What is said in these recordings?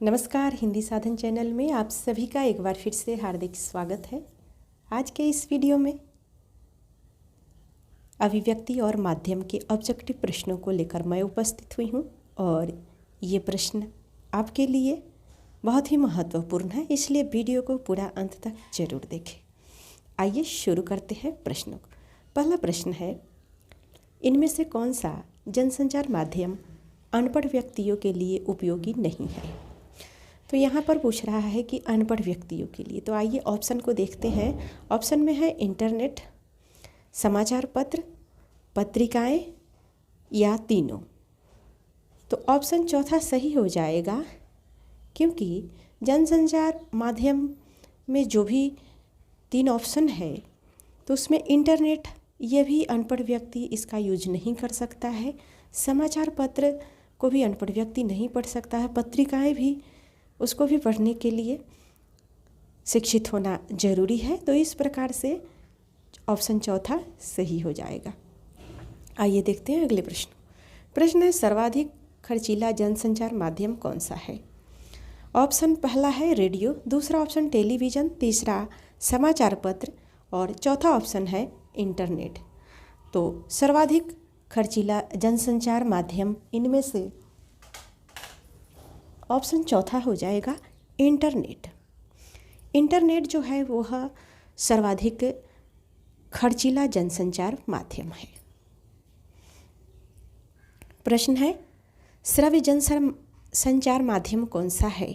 नमस्कार, हिंदी साधन चैनल में आप सभी का एक बार फिर से हार्दिक स्वागत है। आज के इस वीडियो में अभिव्यक्ति और माध्यम के ऑब्जेक्टिव प्रश्नों को लेकर मैं उपस्थित हुई हूँ और ये प्रश्न आपके लिए बहुत ही महत्वपूर्ण है, इसलिए वीडियो को पूरा अंत तक जरूर देखें। आइए शुरू करते हैं प्रश्नों को। पहला प्रश्न है, इनमें से कौन सा जनसंचार माध्यम अनपढ़ व्यक्तियों के लिए उपयोगी नहीं है? तो यहाँ पर पूछ रहा है कि अनपढ़ व्यक्तियों के लिए। तो आइए ऑप्शन को देखते हैं। ऑप्शन में है इंटरनेट, समाचार पत्र, पत्रिकाएं या तीनों। तो ऑप्शन चौथा सही हो जाएगा, क्योंकि जनसंचार माध्यम में जो भी तीन ऑप्शन है तो उसमें इंटरनेट, ये भी अनपढ़ व्यक्ति इसका यूज नहीं कर सकता है। समाचार पत्र को भी अनपढ़ व्यक्ति नहीं पढ़ सकता है। पत्रिकाएं भी, उसको भी पढ़ने के लिए शिक्षित होना जरूरी है। तो इस प्रकार से ऑप्शन चौथा सही हो जाएगा। आइए देखते हैं अगले प्रश्न। प्रश्न है, सर्वाधिक खर्चीला जनसंचार माध्यम कौन सा है? ऑप्शन पहला है रेडियो, दूसरा ऑप्शन टेलीविज़न, तीसरा समाचार पत्र और चौथा ऑप्शन है इंटरनेट। तो सर्वाधिक खर्चीला जनसंचार माध्यम इनमें से ऑप्शन चौथा हो जाएगा इंटरनेट। इंटरनेट जो है वो सर्वाधिक खर्चीला जनसंचार माध्यम है। प्रश्न है, श्रव्य जनसंचार माध्यम कौन सा है?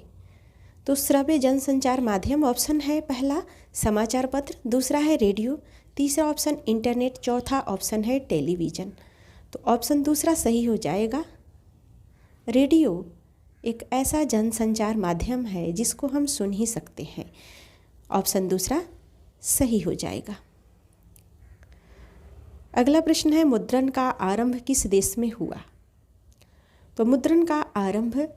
तो श्रव्य जनसंचार माध्यम ऑप्शन है पहला समाचार पत्र, दूसरा है रेडियो, तीसरा ऑप्शन इंटरनेट, चौथा ऑप्शन है टेलीविज़न। तो ऑप्शन दूसरा सही हो जाएगा। रेडियो एक ऐसा जनसंचार माध्यम है जिसको हम सुन ही सकते हैं। ऑप्शन दूसरा सही हो जाएगा। अगला प्रश्न है, मुद्रण का आरंभ किस देश में हुआ? तो मुद्रण का आरंभ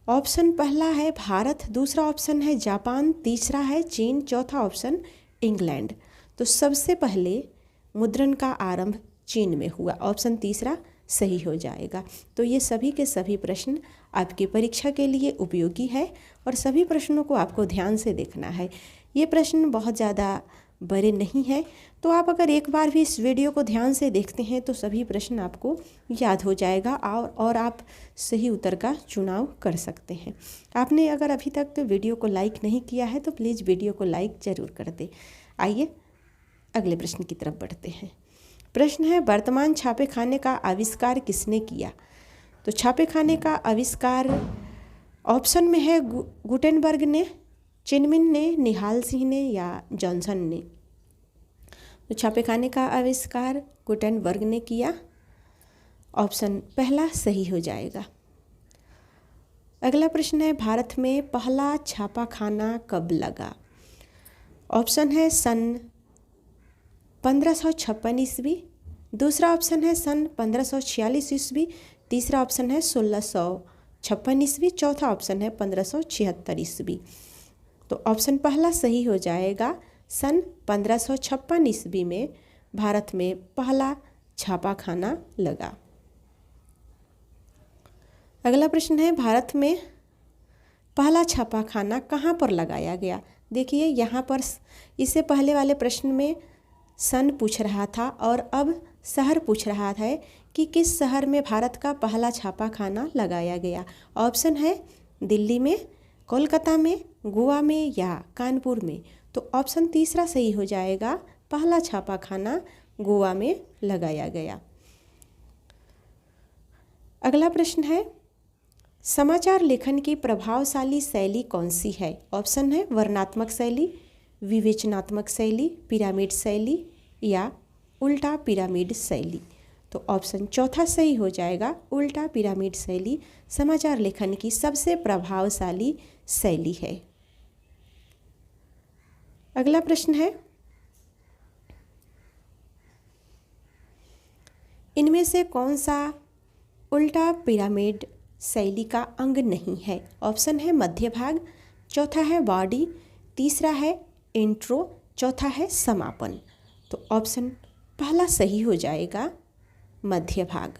ऑप्शन पहला है भारत, दूसरा ऑप्शन है जापान, तीसरा है चीन, चौथा ऑप्शन इंग्लैंड। तो सबसे पहले मुद्रण का आरंभ चीन में हुआ। ऑप्शन तीसरा सही हो जाएगा। तो ये सभी के सभी प्रश्न आपकी परीक्षा के लिए उपयोगी है और सभी प्रश्नों को आपको ध्यान से देखना है। ये प्रश्न बहुत ज़्यादा बड़े नहीं हैं, तो आप अगर एक बार भी इस वीडियो को ध्यान से देखते हैं तो सभी प्रश्न आपको याद हो जाएगा और आप सही उत्तर का चुनाव कर सकते हैं। आपने अगर अभी तक वीडियो को लाइक नहीं किया है तो प्लीज़ वीडियो को लाइक ज़रूर कर दें। आइए अगले प्रश्न की तरफ बढ़ते हैं। प्रश्न है, वर्तमान छापेखाने का आविष्कार किसने किया? तो छापेखाने का आविष्कार ऑप्शन में है गुटेनबर्ग ने, चिनमिन ने, निहाल सिंह ने या जॉनसन ने। तो छापेखाने का आविष्कार गुटेनबर्ग ने किया। ऑप्शन पहला सही हो जाएगा। अगला प्रश्न है, भारत में पहला छापाखाना कब लगा? ऑप्शन है सन 1556 ईस्वी, दूसरा ऑप्शन है सन 1546 ईस्वी, तीसरा ऑप्शन है 1656 ईस्वी, चौथा ऑप्शन है 1576 ईस्वी। तो ऑप्शन पहला सही हो जाएगा। सन 1556 ईस्वी में भारत में पहला छापाखाना लगा। अगला प्रश्न है, भारत में पहला छापाखाना कहाँ पर लगाया गया? देखिए यहाँ पर इससे पहले वाले प्रश्न में सन पूछ रहा था और अब शहर पूछ रहा है कि किस शहर में भारत का पहला छापाखाना लगाया गया। ऑप्शन है दिल्ली में, कोलकाता में, गोवा में या कानपुर में। तो ऑप्शन तीसरा सही हो जाएगा, पहला छापाखाना गोवा में लगाया गया। अगला प्रश्न है, समाचार लेखन की प्रभावशाली शैली कौन सी है? ऑप्शन है वर्णनात्मक शैली, विवेचनात्मक शैली, पिरामिड शैली या उल्टा पिरामिड शैली। तो ऑप्शन चौथा सही हो जाएगा, उल्टा पिरामिड शैली समाचार लेखन की सबसे प्रभावशाली शैली है। अगला प्रश्न है, इनमें से कौन सा उल्टा पिरामिड शैली का अंग नहीं है? ऑप्शन है मध्य भाग, चौथा है बॉडी, तीसरा है इंट्रो, चौथा है समापन। तो ऑप्शन पहला सही हो जाएगा, मध्य भाग।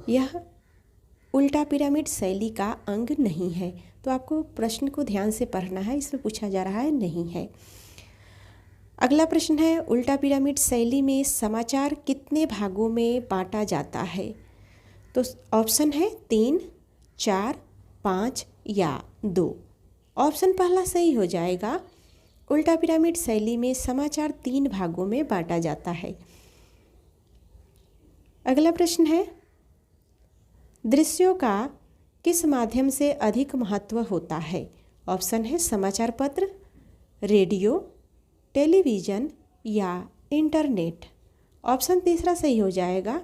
यह उल्टा पिरामिड शैली का अंग नहीं है। तो आपको प्रश्न को ध्यान से पढ़ना है, इसमें पूछा जा रहा है नहीं है। अगला प्रश्न है, उल्टा पिरामिड शैली में समाचार कितने भागों में बांटा जाता है? तो ऑप्शन है 3, 4, 5 या 2। ऑप्शन पहला सही हो जाएगा। उल्टा पिरामिड शैली में समाचार 3 भागों में बांटा जाता है। अगला प्रश्न है, दृश्यों का किस माध्यम से अधिक महत्व होता है? ऑप्शन है समाचार पत्र, रेडियो, टेलीविज़न या इंटरनेट। ऑप्शन तीसरा सही हो जाएगा,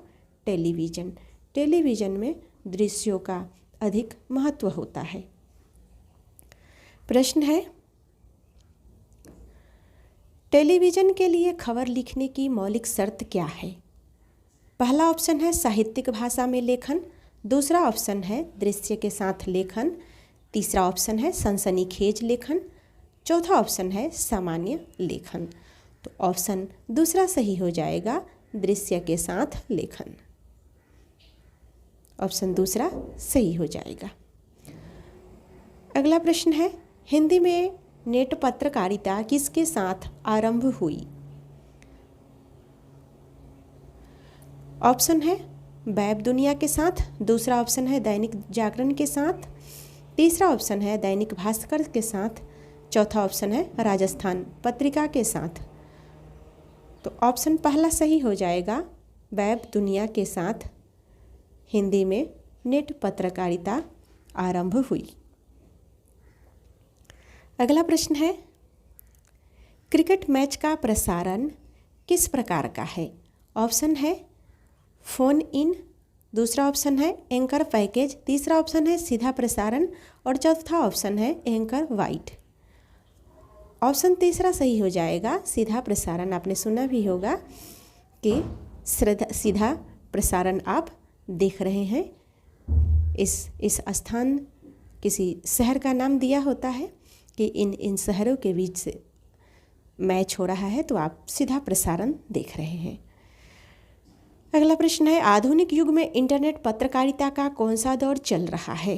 टेलीविज़न। टेलीविज़न में दृश्यों का अधिक महत्व होता है। प्रश्न है, टेलीविज़न के लिए खबर लिखने की मौलिक शर्त क्या है? पहला ऑप्शन है साहित्यिक भाषा में लेखन, दूसरा ऑप्शन है दृश्य के साथ लेखन, तीसरा ऑप्शन है सनसनीखेज लेखन, चौथा ऑप्शन है सामान्य लेखन। तो ऑप्शन दूसरा सही हो जाएगा, दृश्य के साथ लेखन। ऑप्शन दूसरा सही हो जाएगा। अगला प्रश्न है, हिंदी में नेट पत्रकारिता किसके साथ आरंभ हुई? ऑप्शन है वेब दुनिया के साथ, दूसरा ऑप्शन है दैनिक जागरण के साथ, तीसरा ऑप्शन है दैनिक भास्कर के साथ, चौथा ऑप्शन है राजस्थान पत्रिका के साथ। तो ऑप्शन पहला सही हो जाएगा, वेब दुनिया के साथ हिंदी में नेट पत्रकारिता आरंभ हुई। अगला प्रश्न है, क्रिकेट मैच का प्रसारण किस प्रकार का है? ऑप्शन है फ़ोन इन, दूसरा ऑप्शन है एंकर पैकेज, तीसरा ऑप्शन है सीधा प्रसारण और चौथा ऑप्शन है एंकर वाइट। ऑप्शन तीसरा सही हो जाएगा, सीधा प्रसारण। आपने सुना भी होगा कि सीधा प्रसारण आप देख रहे हैं। इस स्थान किसी शहर का नाम दिया होता है कि इन शहरों के बीच से मैच हो रहा है, तो आप सीधा प्रसारण देख रहे हैं। अगला प्रश्न है, आधुनिक युग में इंटरनेट पत्रकारिता का कौन सा दौर चल रहा है?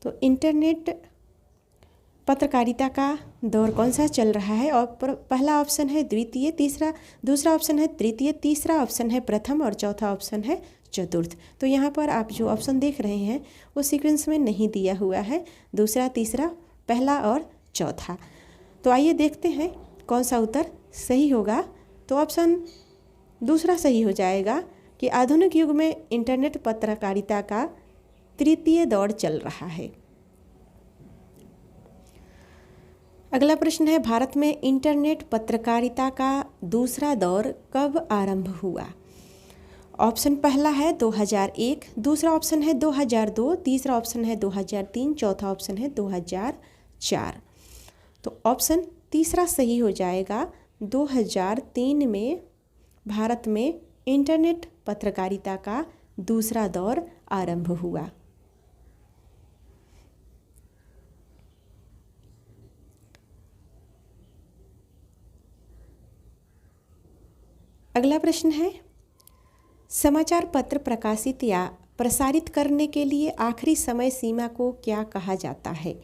तो इंटरनेट पत्रकारिता का दौर कौन सा चल रहा है? और पहला ऑप्शन है द्वितीय, दूसरा ऑप्शन है तृतीय, तीसरा ऑप्शन है प्रथम और चौथा ऑप्शन है चतुर्थ। तो यहाँ पर आप जो ऑप्शन देख रहे हैं वो सीक्वेंस में नहीं दिया हुआ है, दूसरा, तीसरा, पहला और चौथा। तो आइए देखते हैं कौन सा उत्तर सही होगा। तो ऑप्शन दूसरा सही हो जाएगा कि आधुनिक युग में इंटरनेट पत्रकारिता का तृतीय दौर चल रहा है। अगला प्रश्न है, भारत में इंटरनेट पत्रकारिता का दूसरा दौर कब आरंभ हुआ? ऑप्शन पहला है 2001, दूसरा ऑप्शन है 2002, तीसरा ऑप्शन है 2003, चौथा ऑप्शन है 2004। तो ऑप्शन तीसरा सही हो जाएगा, 2003 में भारत में इंटरनेट पत्रकारिता का दूसरा दौर आरंभ हुआ। अगला प्रश्न है, समाचार पत्र प्रकाशित या प्रसारित करने के लिए आखिरी समय सीमा को क्या कहा जाता है?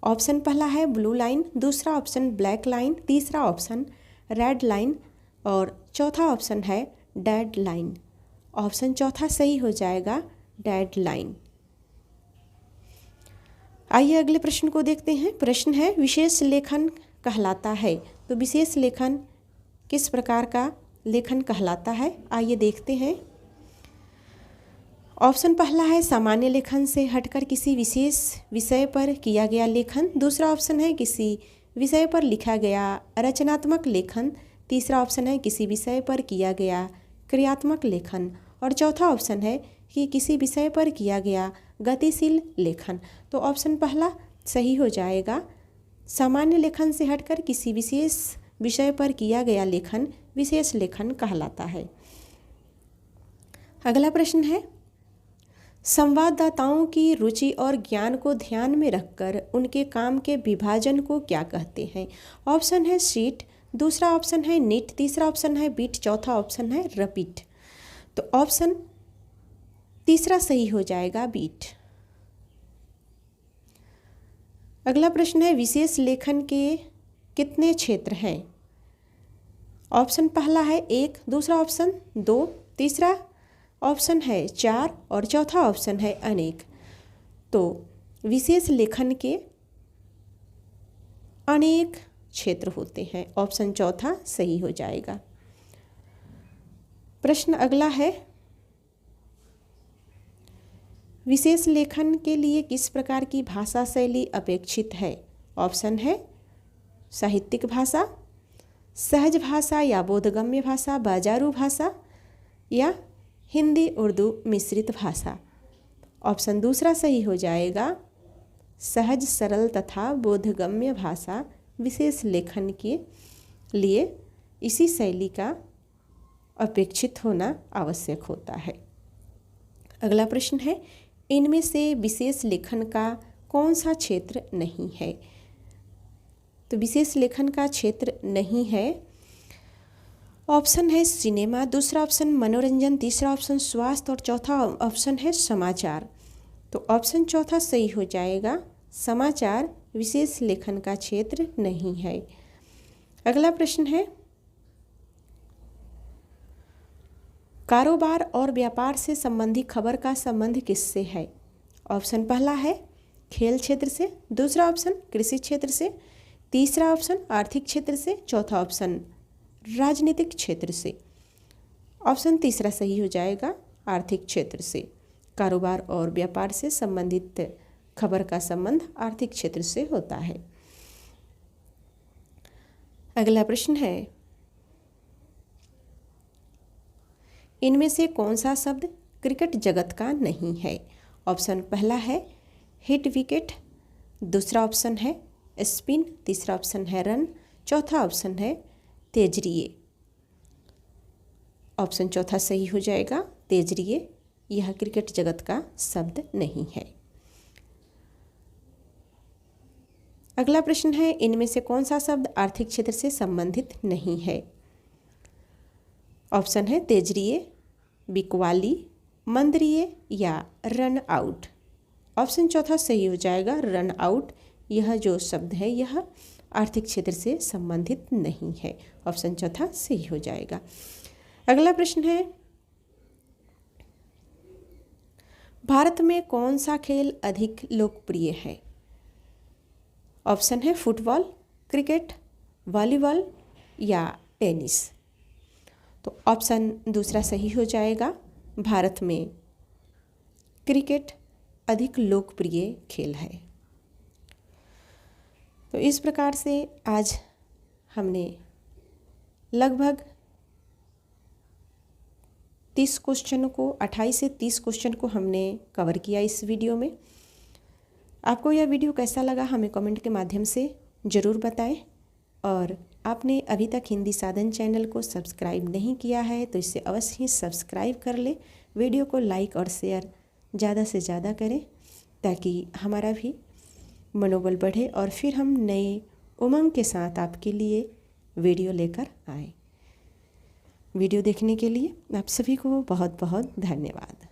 ऑप्शन पहला है ब्लू लाइन, दूसरा ऑप्शन ब्लैक लाइन, तीसरा ऑप्शन रेड लाइन और चौथा ऑप्शन है डेड लाइन। ऑप्शन चौथा सही हो जाएगा, डेड लाइन। आइए अगले प्रश्न को देखते हैं। प्रश्न है, विशेष लेखन कहलाता है। तो विशेष लेखन किस प्रकार का लेखन कहलाता है? आइए देखते हैं। ऑप्शन पहला है सामान्य लेखन से हटकर किसी विशेष विषय पर किया गया लेखन, दूसरा ऑप्शन है किसी विषय पर लिखा गया रचनात्मक लेखन, तीसरा ऑप्शन है किसी विषय पर किया गया क्रियात्मक लेखन और चौथा ऑप्शन है कि किसी विषय पर किया गया गतिशील लेखन। तो ऑप्शन पहला सही हो जाएगा, सामान्य लेखन से हटकर किसी विशेष विषय पर किया गया लेखन विशेष लेखन कहलाता है। अगला प्रश्न है, संवाददाताओं की रुचि और ज्ञान को ध्यान में रखकर उनके काम के विभाजन को क्या कहते हैं? ऑप्शन है शीट, दूसरा ऑप्शन है नीट, तीसरा ऑप्शन है बीट, चौथा ऑप्शन है रिपीट। तो ऑप्शन तीसरा सही हो जाएगा बीट। अगला प्रश्न है विशेष लेखन के कितने क्षेत्र हैं? ऑप्शन पहला है 1, दूसरा ऑप्शन 2, तीसरा ऑप्शन है 4 और चौथा ऑप्शन है अनेक। तो विशेष लेखन के अनेक क्षेत्र होते हैं, ऑप्शन चौथा सही हो जाएगा। प्रश्न अगला है विशेष लेखन के लिए किस प्रकार की भाषा शैली अपेक्षित है? ऑप्शन है साहित्यिक भाषा, सहज भाषा या बोधगम्य भाषा, बाजारू भाषा या हिंदी उर्दू मिश्रित भाषा। ऑप्शन दूसरा सही हो जाएगा सहज सरल तथा बोधगम्य भाषा विशेष लेखन के लिए इसी शैली का अपेक्षित होना आवश्यक होता है। अगला प्रश्न है इनमें से विशेष लेखन का कौन सा क्षेत्र नहीं है? तो विशेष लेखन का क्षेत्र नहीं है, ऑप्शन है सिनेमा, दूसरा ऑप्शन मनोरंजन, तीसरा ऑप्शन स्वास्थ्य और चौथा ऑप्शन है समाचार। तो ऑप्शन चौथा सही हो जाएगा, समाचार विशेष लेखन का क्षेत्र नहीं है। अगला प्रश्न है कारोबार और व्यापार से संबंधित खबर का संबंध किससे है? ऑप्शन पहला है खेल क्षेत्र से, दूसरा ऑप्शन कृषि क्षेत्र से, तीसरा ऑप्शन आर्थिक क्षेत्र से, चौथा ऑप्शन राजनीतिक क्षेत्र से। ऑप्शन तीसरा सही हो जाएगा, आर्थिक क्षेत्र से। कारोबार और व्यापार से संबंधित खबर का संबंध आर्थिक क्षेत्र से होता है। अगला प्रश्न है इनमें से कौन सा शब्द क्रिकेट जगत का नहीं है? ऑप्शन पहला है हिट विकेट, दूसरा ऑप्शन है स्पिन, तीसरा ऑप्शन है रन, चौथा ऑप्शन है तेजरिए। ऑप्शन चौथा सही हो जाएगा, तेजरिए यह क्रिकेट जगत का शब्द नहीं है। अगला प्रश्न है इनमें से कौन सा शब्द आर्थिक क्षेत्र से संबंधित नहीं है? ऑप्शन है तेजरिए, बिकवाली, मंदरिए या रन आउट। ऑप्शन चौथा सही हो जाएगा, रन आउट यह जो शब्द है यह आर्थिक क्षेत्र से संबंधित नहीं है। ऑप्शन चौथा सही हो जाएगा। अगला प्रश्न है भारत में कौन सा खेल अधिक लोकप्रिय है? ऑप्शन है फुटबॉल, क्रिकेट, वॉलीबॉल या टेनिस। तो ऑप्शन दूसरा सही हो जाएगा, भारत में क्रिकेट अधिक लोकप्रिय खेल है। तो इस प्रकार से आज हमने लगभग 30 क्वेश्चनों को 28 से 30 क्वेश्चन को हमने कवर किया इस वीडियो में। आपको यह वीडियो कैसा लगा हमें कमेंट के माध्यम से ज़रूर बताएं। और आपने अभी तक हिंदी साधन चैनल को सब्सक्राइब नहीं किया है तो इसे अवश्य ही सब्सक्राइब कर ले। वीडियो को लाइक और शेयर ज़्यादा से ज़्यादा करें ताकि हमारा भी मनोबल बढ़े और फिर हम नए उमंग के साथ आपके लिए वीडियो लेकर आएँ। वीडियो देखने के लिए आप सभी को बहुत बहुत धन्यवाद।